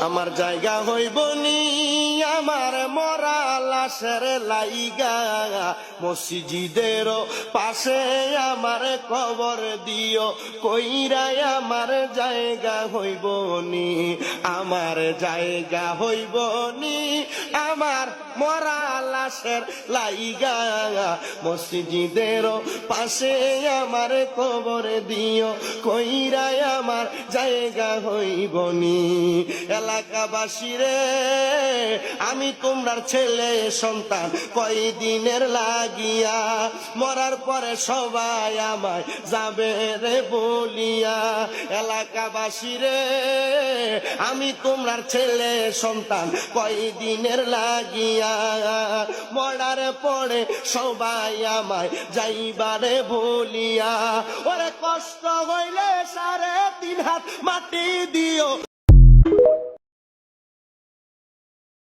আমার জায়গা হইব নি আমার মরা লাশের লাইগা মসজিদের পাশে আমার কবর দিও কইরাই আমার জায়গা হইব নি আমার জায়গা হইব নি আমার মরা লাশের লাইগা মসজিদের পাশে আমার কবর দিও কইরাই আমার জায়গা হইব নি এলাকাবাসী রে আমি তোমরার ছেলে সন্তান কয়দিনের লাগিয়া মরার পরে সবাই আমায় যাবে রে বলিয়া এলাকাবাসী রে আমি তোমরার ছেলে সন্তান কয়দিনের লাগিয়া মরার পরে সবাই আমায় যাইবারে বলিয়া ওরে কষ্ট হইলে 3.5 হাত মাটি দিও